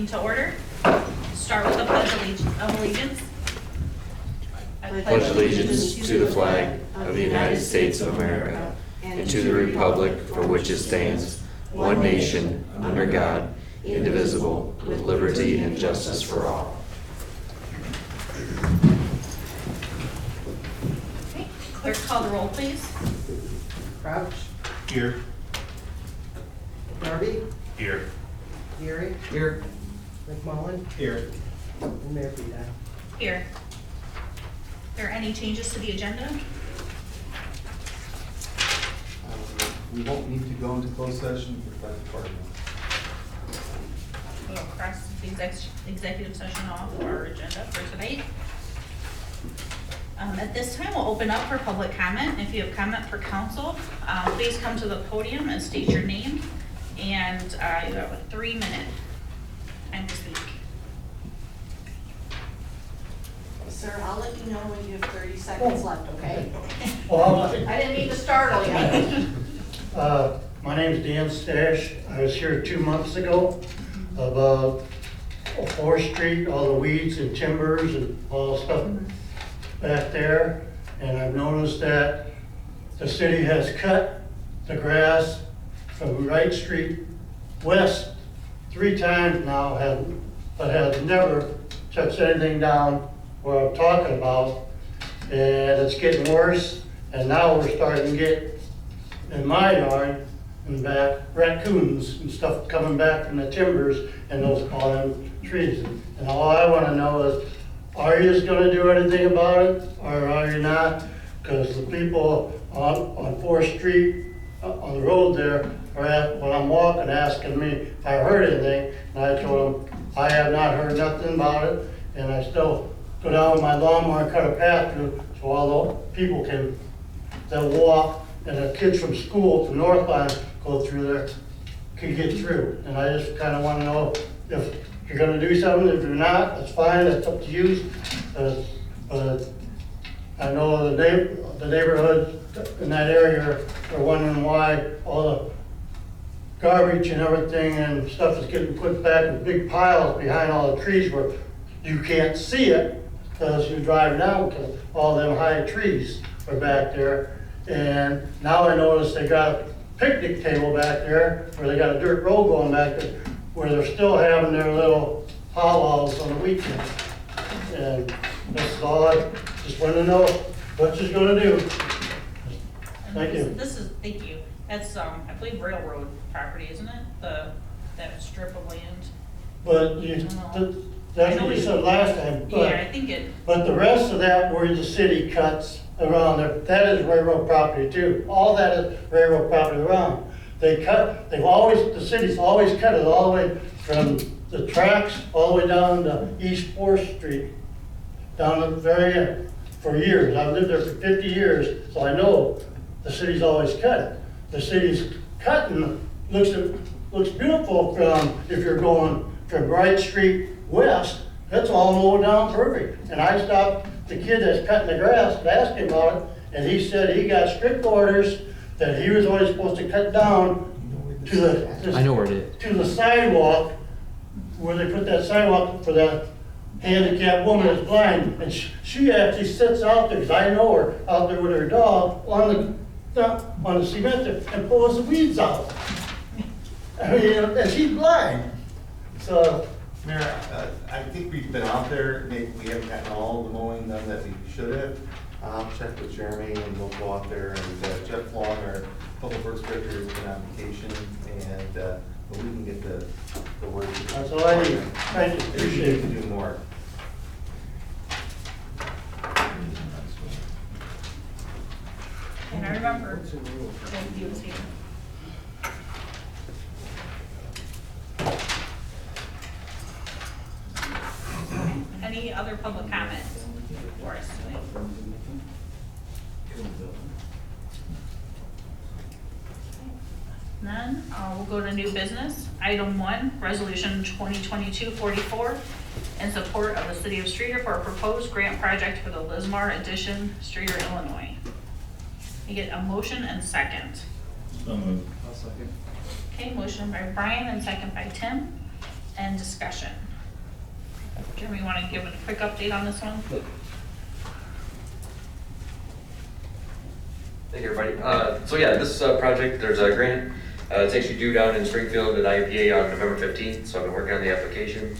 To order. Start with the Pledge of Allegiance. I pledge allegiance to the flag of the United States of America and to the republic for which it stands, one nation, under God, indivisible, with liberty and justice for all. Okay. Clerk, call the roll, please. Crouch, Here. Darby, Here. Gary, Here. McMullen, Here. and Mayor Pete. Here. Are there any changes to the agenda? We won't need to go into closed session for that department. We'll cross the executive session off our agenda for tonight. At this time, we'll open up for public comment. If you have comment for council, please come to the podium and state your name. And you have a 3-minute time to speak. Sir, I'll let you know when you have 30 seconds left, okay? Well, I didn't mean to startle you. my name's Dan Stash. I was here 2 months ago about 4th Street, all the weeds and timbers and all the stuff back there. And I've noticed that the city has cut the grass from Wright Street west 3 times now, but has never touched anything down where I'm talking about. And it's getting worse, and now we're starting to get, in my yard, and back, raccoons and stuff coming back from the timbers and those all them trees. And all I wanna know is, are you just gonna do anything about it, or are you not? Because the people on 4th Street, on the road there, when I'm walking, asking me if I heard anything, and I told them, I have not heard nothing about it, and I still go down with my lawnmower and cut a path through, so all the people that walk, and the kids from school to Northline go through there, can get through. And I just kinda wanna know if you're gonna do something. If you're not, that's fine, that's up to you. I know the neighborhood in that area are wondering why all the garbage and everything and stuff is getting put back in big piles behind all the trees where you can't see it because you drive down because all them high trees are back there. And now I notice they got a picnic table back there where they got a dirt road going back there where they're still having their little powwows on the weekend. And that's all I just want to know what you're gonna do. Thank you. Thank you. That's, I believe railroad property, isn't it? That strip of land. But that's what you said last time. Yeah, I think it, But the rest of that where the city cuts around there, that is railroad property too. All that is railroad property around. The city's always cut it all the way from the tracks all the way down to East 4th Street, down at the very end, for years. I've lived there for 50 years, so I know the city's always cut it. The city's cutting looks beautiful from, if you're going from Wright Street west, that's all mowed down perfect. And I stopped the kid that's cutting the grass and asked him about it, and he said he got strict orders that he was only supposed to cut down to the, I know where it is. to the sidewalk, where they put that sidewalk for that handicapped woman that's blind. And she actually sits out there, because I know her, out there with her dog on the cement there and pulls the weeds out. I mean, and she's blind, so. Mayor, I think we've been out there, maybe we haven't gotten all the mowing done that we should have. I'll check with Jeremy and we'll go out there, and Jeff Long, our public works director, has been on vacation, and but we can get the word. That's all I need. Thank you, appreciate We it. can do more. and I remember when he was here. Any other public comments for us tonight? None. We'll go to new business. Item 1, Resolution 2022-44, in support of the City of Streator for a proposed grant project for the Lismar addition, Streator, Illinois. You get a motion and second. So moved. I'll second. Okay, motion by Brian and second by Tim. And discussion. Jeremy, you want to give a quick update on this one? Thank you, everybody. So yeah, this project, there's a grant. It's actually due down in Springfield at IEPA on November 15th, so I've been working on the application.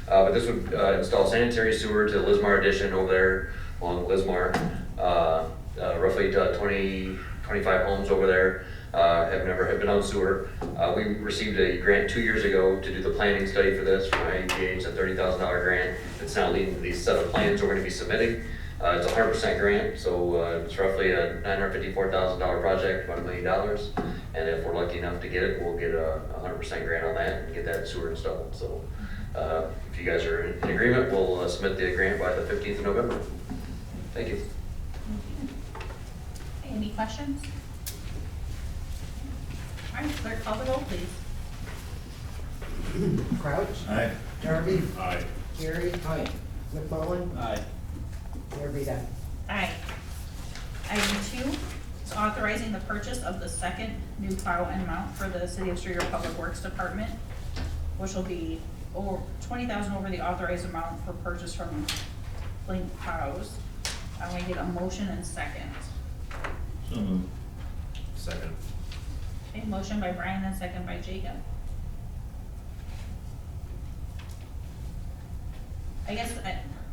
But this would install sanitary sewer to the Lismar addition over there along Lismar. Roughly 25 homes over there have been on sewer. We received a grant 2 years ago to do the planning study for this from IEPA. It's a $30,000 grant. It's now leading to these set of plans we're going to be submitting. It's a 100% grant, so it's roughly a $954,000 project, about $1 million. And if we're lucky enough to get it, we'll get a 100% grant on that and get that sewer installed. So if you guys are in agreement, we'll submit the grant by the 15th of November. Thank you. Any questions? All right, clerk, call the roll, please. Crouch. Aye. Darby. Aye. Gary. Aye. McMullen. Aye. Mayor Beat. Aye. Item 2 is authorizing the purchase of the second new plow and mount for the City of Streator Public Works Department, which will be over $20,000 over the authorized amount for purchase from Blink Plows. I'm gonna get a motion and second. So moved. Second. Okay, motion by Brian and second by Jacob. I guess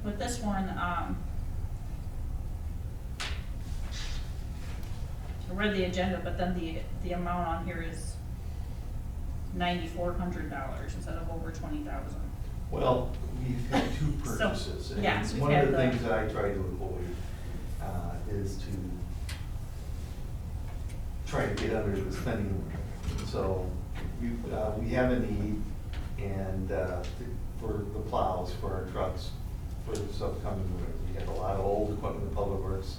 with this one, I read the agenda, but then the amount on here is $9,400 instead of over $20,000. Well, we've had two So, purchases. And yes, we've one had of the the- things that I try to avoid is to try to get under the spending limit. So we have a need and for the plows, for our trucks, for this upcoming winter. We have a lot of old equipment in Public Works.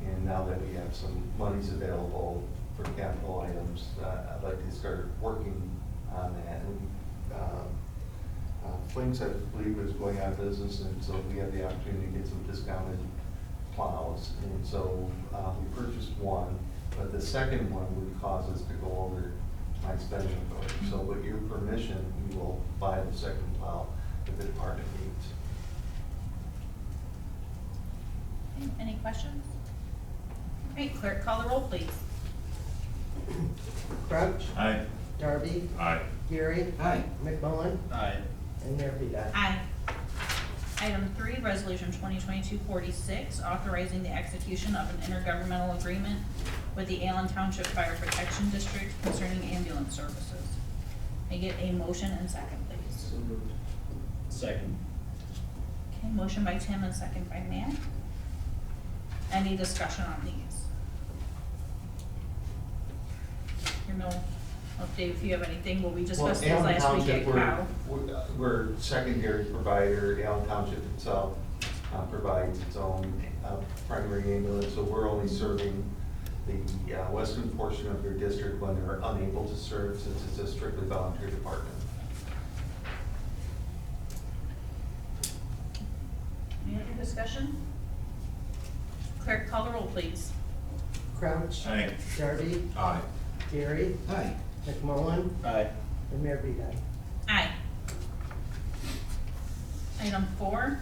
And now that we have some monies available for capital items, I'd like to start working on that. And Flinks, I believe, is going out of business, and so we have the opportunity to get some discounted plows. And so we purchased one, but the second one would cause us to go over my spending authority. So with your permission, we will buy the second plow that the department needs. Okay, any questions? All right, clerk, call the roll, please. Crouch. Aye. Darby. Aye. Gary. Aye. McMullen. Aye. And Mayor Beat. Aye. Item 3, Resolution 2022-46, authorizing the execution of an intergovernmental agreement with the Allen Township Fire Protection District concerning ambulance services. May I get a motion and second, please? So moved. Second. Okay, motion by Tim and second by Matt. Any discussion on these? Dave, if you have anything, well, we discussed this Allen last week Township, at COW. we're secondary provider. Allen Township itself provides its own primary ambulance, so we're only serving the western portion of their district when they're unable to serve, since it's a strictly volunteer department. Any other discussion? Clerk, call the roll, please. Crouch. Aye. Darby. Aye. Gary. Aye. McMullen. Aye. And Mayor Beat. Aye. Item 4,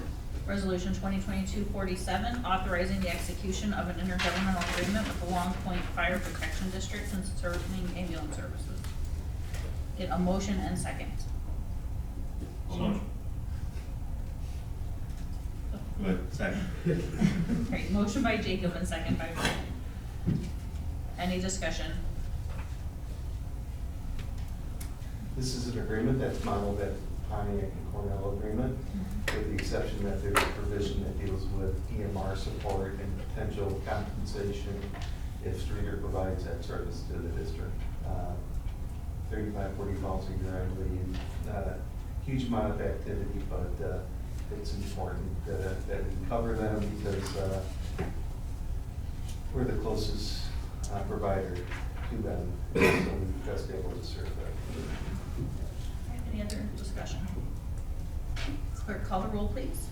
Resolution 2022-47, authorizing the execution of an intergovernmental agreement with the Long Point Fire Protection District concerning ambulance services. Get a motion and second. So moved. Good. Second. Great, motion by Jacob and second by Brian. Any discussion? This is an agreement that's modeled at Pontiac and Cornell agreement, with the exception that there's a provision that deals with EMR support and potential compensation if Streator provides that service to the district. 35, 40 calls a year, I believe. Not a huge amount of activity, but it's important that we cover them because we're the closest provider to them, so we're best able to serve them. Any other discussion? Clerk, call the roll, please.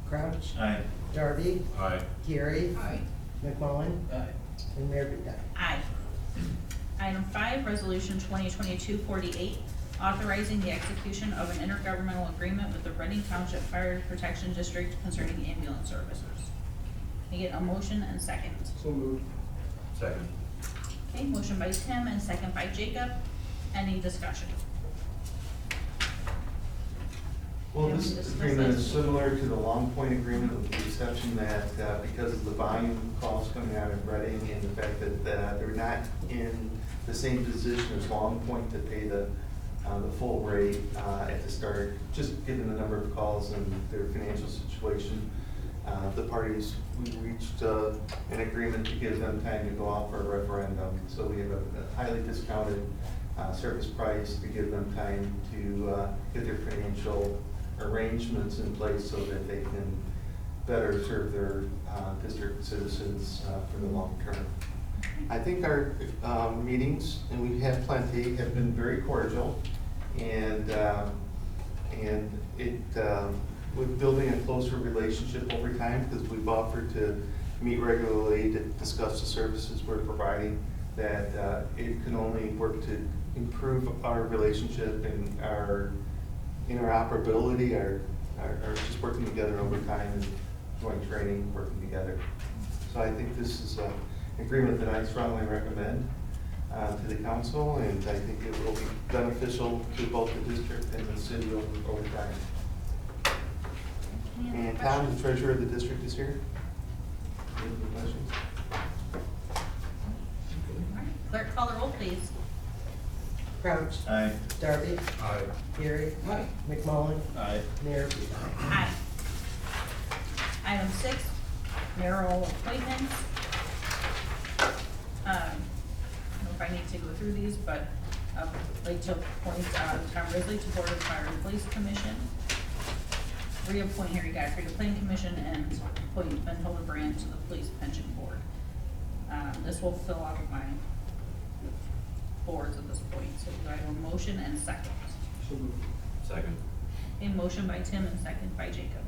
Crouch. Aye. Darby. Aye. Gary. Aye. McMullen. Aye. And Mayor Beat. Aye. Item 5, Resolution 2022-48, authorizing the execution of an intergovernmental agreement with the Reading Township Fire Protection District concerning ambulance services. Can I get a motion and second? So moved. Second. Okay, motion by Tim and second by Jacob. Any discussion? Well, Can we this discuss agreement this? is similar to the Long Point agreement with the exception that because of the volume of calls coming out of Reading and the fact that they're not in the same position as Long Point to pay the full rate at the start, just given the number of calls and their financial situation, the parties, we reached an agreement to give them time to go out for a referendum. So we have a highly discounted service price to give them time to get their financial arrangements in place so that they can better serve their district citizens for the long term. I think our meetings, and we have plenty, have been very cordial, and it with building a closer relationship over time, because we've offered to meet regularly to discuss the services we're providing, that it can only work to improve our relationship and our interoperability, our just working together over time and joint training, working together. So I think this is an agreement that I strongly recommend to the council, and I think it will be beneficial to both the district and the city over time. Any other And Tom, questions? the treasurer of the district, is here. Any other questions? All right, clerk, call the roll, please. Crouch. Aye. Darby. Aye. Gary. McMullen. Aye. Mayor Beeline. Aye. Item 6, mayoral appointments. I don't know if I need to go through these, but I'd like to appoint Tom Risley to Board of Fire and Police Commission. Reappoint Harry Godfrey to Planning Commission and appoint Ben Hildebrand to the Police Pension Board. This will fill out my boards at this point, so do I have a motion and second? Second. A motion by Tim and second by Jacob.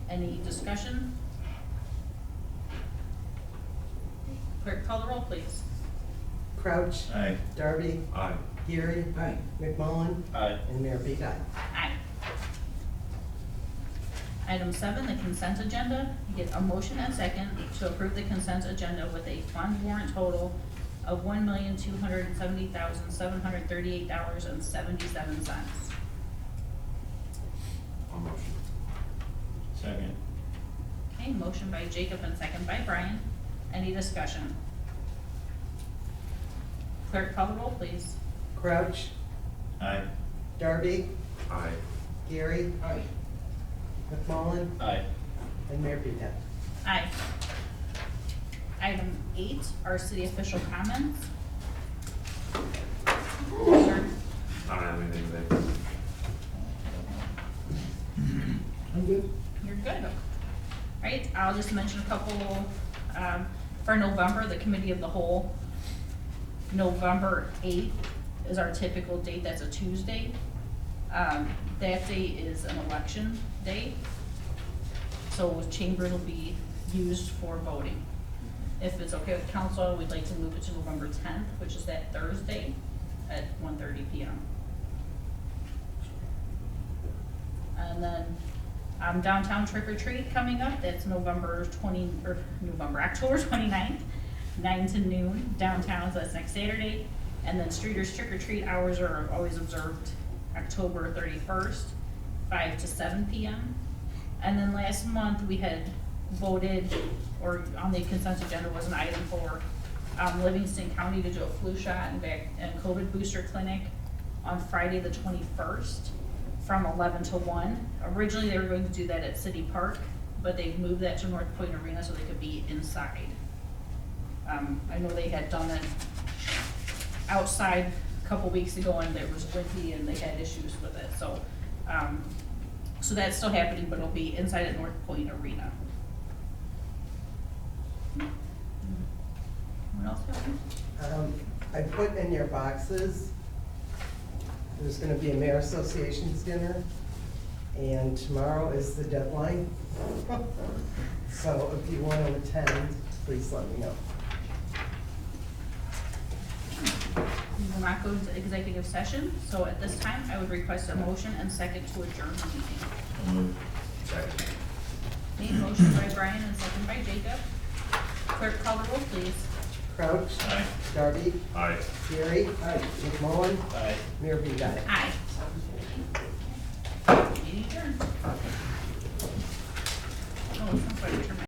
Any discussion? Clerk, call the roll, please. Crouch. Aye. Darby. Aye. Gary. McMullen. Aye. And Mayor Beeline. Aye. Item 7, the consent agenda. You get a motion and second to approve the consent agenda with a fund warrant total of $1,270,738.77. I'll motion. Second. Okay, motion by Jacob and second by Brian. Any discussion? Clerk, call the roll, please. Crouch. Aye. Darby. Aye. Gary. McMullen. Aye. And Mayor Beeline. Aye. Item 8 are city official comments. Sir? I don't have anything today. I'm good. You're good. Right, I'll just mention a couple, for November, the committee of the whole. November 8th is our typical date, that's a Tuesday. That day is an election day. So chambers will be used for voting. If it's okay with council, we'd like to move it to November 10th, which is that Thursday at 1:30 p.m. And then downtown trick or treat coming up, that's October 29th, 9 to noon downtown, so that's next Saturday. And then Streator's trick or treat hours are always observed October 31st, 5 to 7 p.m. And then last month, we had voted, or on the consent agenda was an item for Livingston County to do a flu shot and COVID booster clinic on Friday the 21st from 11 to 1. Originally, they were going to do that at City Park, but they've moved that to North Point Arena so they could be inside. I know they had done it outside a couple weeks ago and it was windy and they had issues with it, so so that's still happening, but it'll be inside at North Point Arena. What else happened? I put in your boxes, there's gonna be a Mayor Association's dinner, and tomorrow is the deadline. So if you want to attend, please let me know. We will not go into executive session, so at this time, I would request a motion and second to adjourn the meeting. So moved. Second. Made motion by Brian and second by Jacob. Clerk call the roll, please. Crouch, Aye. Darby, Aye. Gary, McMullen, Aye. Mayor Beat. Aye.